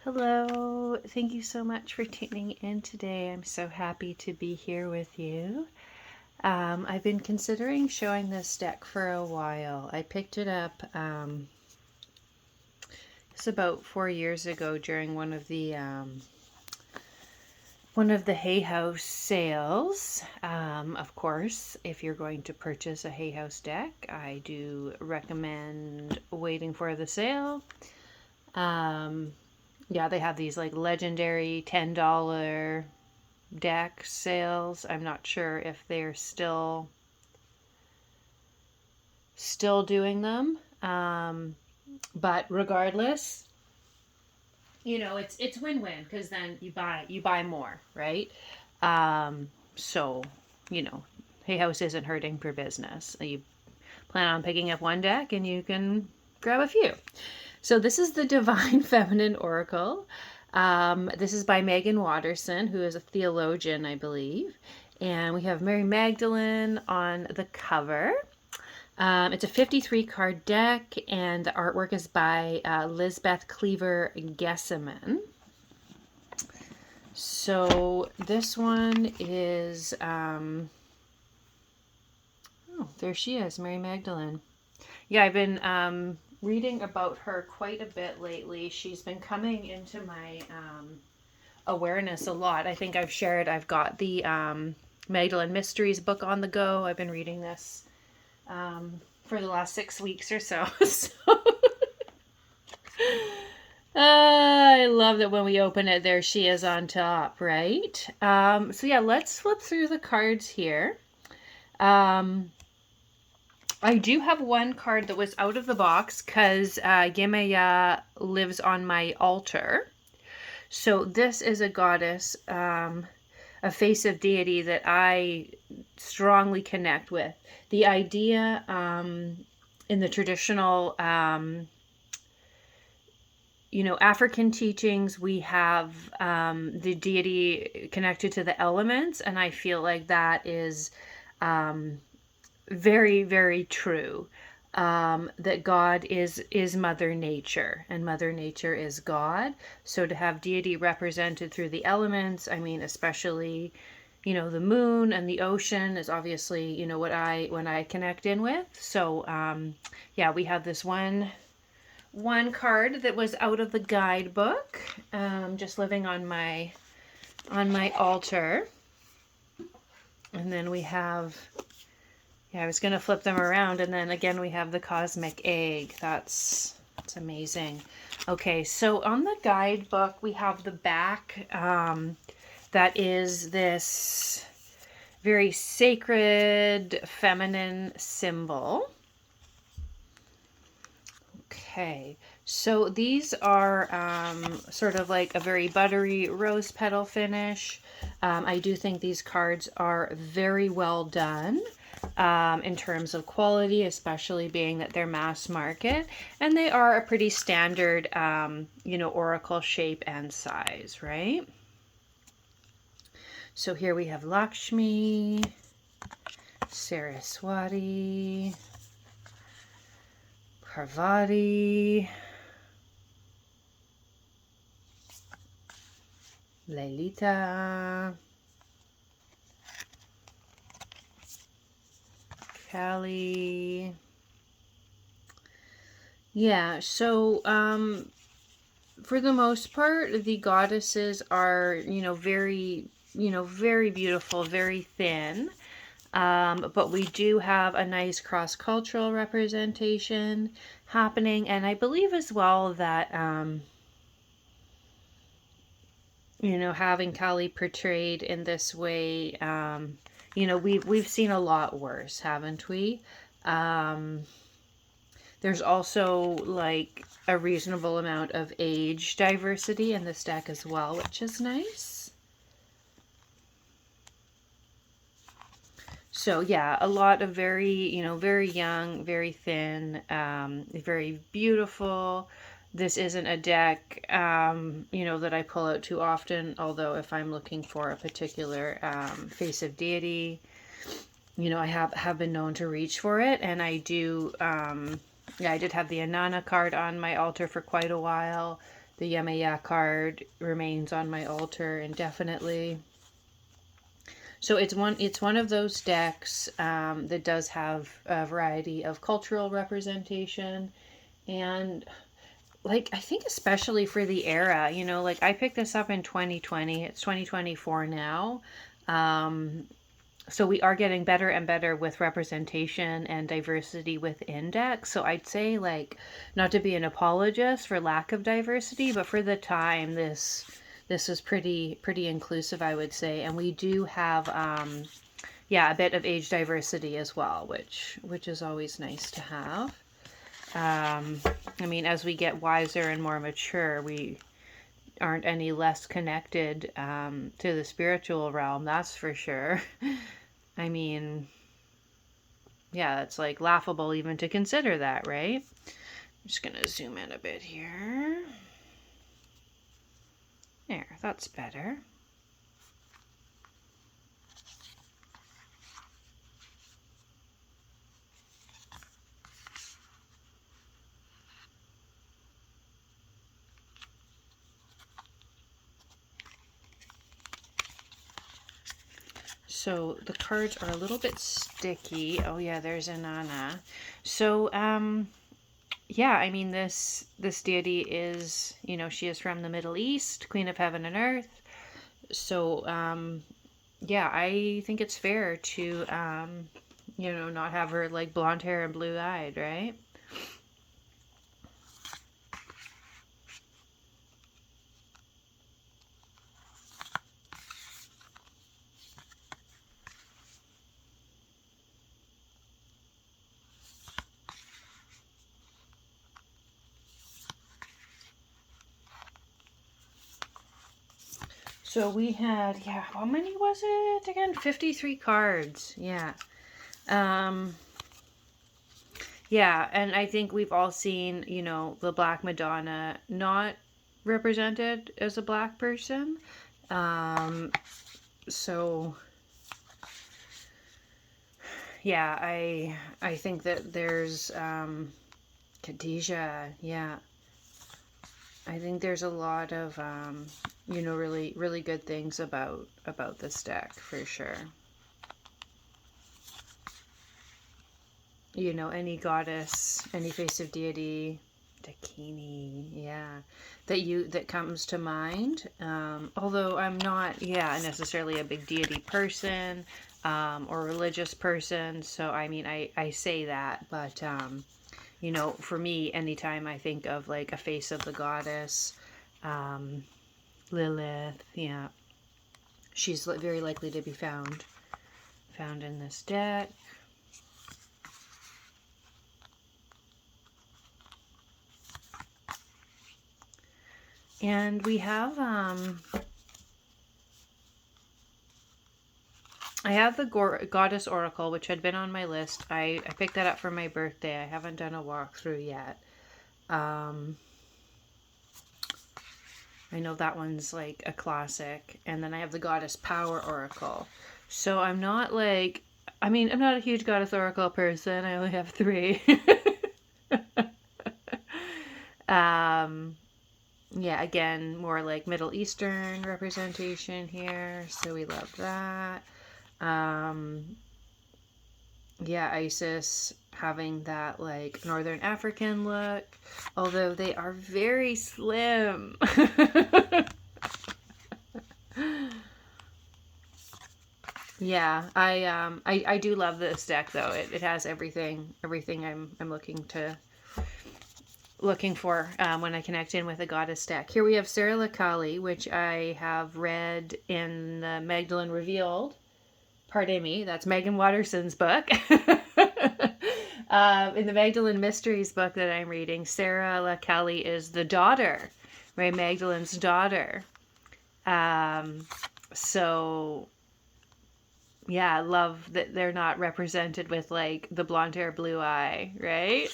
Hello, thank you so much for tuning in today. I'm so happy to be here with you. I've been considering showing this deck for a while. I picked it up it's about 4 years ago during one of the Hay House sales. Of course, if you're going to purchase a Hay House deck, I do recommend waiting for the sale. Yeah, they have these like legendary $10 deck sales. I'm not sure if they're still doing them. But regardless, it's win-win because then you buy more, right? So, you know, Hay House isn't hurting for business. You plan on picking up one deck and you can grab a few. So this is the Divine Feminine Oracle. This is by Meggan Watterson, who is a theologian, I believe. And we have Mary Magdalene on the cover. It's a 53 card deck, and the artwork is by Lisbeth Cleaver Gesseman. So this one is, oh, there she is, Mary Magdalene. Yeah, I've been reading about her quite a bit lately. She's been coming into my awareness a lot. I think I've shared, I've got the Magdalene Mysteries book on the go. I've been reading this for the last 6 weeks or so. I love that when we open it, there she is on top, right? So yeah, let's flip through the cards here. I do have one card that was out of the box because Yemaya lives on my altar. So this is a goddess, a face of deity that I strongly connect with. The idea in the traditional, African teachings, we have the deity connected to the elements, and I feel like that is very, very true. That God is Mother Nature, and Mother Nature is God. So to have deity represented through the elements, I mean, especially, the moon and the ocean is obviously, what I connect in with. So, yeah, we have this one card that was out of the guidebook, just living on my altar. And then we have, I was going to flip them around, and then again we have the cosmic egg. That's amazing. Okay, so on the guidebook we have the back that is this very sacred feminine symbol. Okay, so these are sort of like a very buttery rose petal finish. I do think these cards are very well done in terms of quality, especially being that they're mass market, and they are a pretty standard, oracle shape and size, right? So here we have Lakshmi, Saraswati, Parvati, Lalita, Kali. Yeah, so for the most part, the goddesses are, very, very beautiful, very thin. But we do have a nice cross-cultural representation happening, and I believe as well that having Kali portrayed in this way, we've seen a lot worse, haven't we? There's also like a reasonable amount of age diversity in this deck as well, which is nice. So yeah, a lot of very, very young, very thin, very beautiful. This isn't a deck, that I pull out too often, although if I'm looking for a particular face of deity, I have been known to reach for it, and I do, I did have the Anana card on my altar for quite a while. the Yemaya card remains on my altar indefinitely. So it's one of those decks that does have a variety of cultural representation, and like I think especially for the era, like I picked this up in 2020. It's 2024 now. So we are getting better and better with representation and diversity within decks. So I'd say, like, not to be an apologist for lack of diversity, but for the time, this is pretty inclusive, I would say. And we do have a bit of age diversity as well, which is always nice to have. I mean, as we get wiser and more mature, we aren't any less connected to the spiritual realm, that's for sure. I mean, yeah, it's like laughable even to consider that, right? I'm just gonna zoom in a bit here. There, that's better. So the cards are a little bit sticky. Oh yeah, there's Inanna. So yeah, I mean this deity is, she is from the Middle East, Queen of Heaven and Earth. So yeah, I think it's fair to not have her like blonde hair and blue eyed, right? So we had, how many was it again? 53 cards. Yeah. Yeah, and I think we've all seen, the Black Madonna not represented as a black person. So yeah, I think that there's Khadijah, yeah. I think there's a lot of really really good things about this deck for sure. Any goddess, any face of deity, Dakini, yeah, that comes to mind. Although I'm not, necessarily a big deity person or religious person. So I mean, I say that, but for me, anytime I think of like a face of the goddess, Lilith, yeah, she's very likely to be found in this deck. And we have, I have the Goddess Oracle, which had been on my list. I picked that up for my birthday. I haven't done a walkthrough yet. I know that one's like a classic. And then I have the Goddess Power Oracle. So I'm not I'm not a huge Goddess Oracle person. I only have 3. Yeah, again, more like Middle Eastern representation here, so we love that. Yeah, Isis having that like Northern African look, although they are very slim. Yeah, I do love this deck though. It has everything I'm looking for when I connect in with a goddess deck. Here we have Sarah Lakali, which I have read in the Magdalene Revealed. Pardon me, that's Meggan Watterson's book. In the Magdalene Mysteries book that I'm reading, Sarah Lakali is the daughter, right? Magdalene's daughter. So yeah, I love that they're not represented with like the blonde hair, blue eye, right?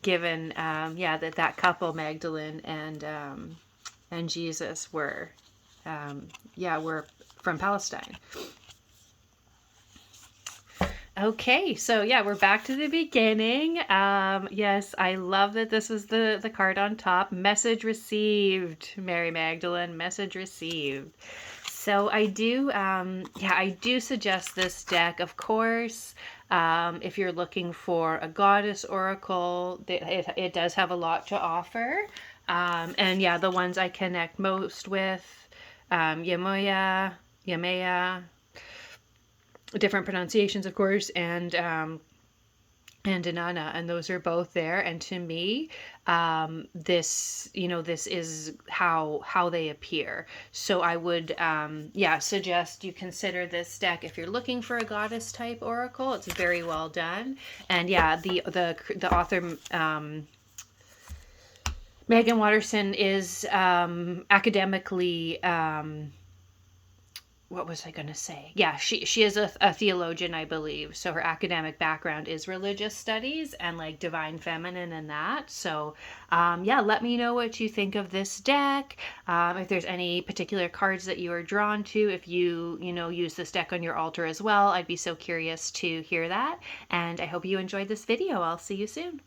Given that couple, Magdalene and Jesus, were were from Palestine. Okay, so yeah, we're back to the beginning. Yes, I love that this was the card on top. Message received, Mary Magdalene. Message received. So I do suggest this deck, of course. If you're looking for a goddess oracle, it does have a lot to offer. And yeah, the ones I connect most with, Yamoya, Yamea, different pronunciations, of course, and Inanna, and those are both there. And to me, this is how they appear. So I would, suggest you consider this deck if you're looking for a goddess type oracle. It's very well done, and yeah, the author. Meggan Watterson is academically what was I going to say? Yeah, she is a theologian, I believe. So her academic background is religious studies and like divine feminine and that. So let me know what you think of this deck. If there's any particular cards that you are drawn to, if you use this deck on your altar as well, I'd be so curious to hear that. And I hope you enjoyed this video. I'll see you soon.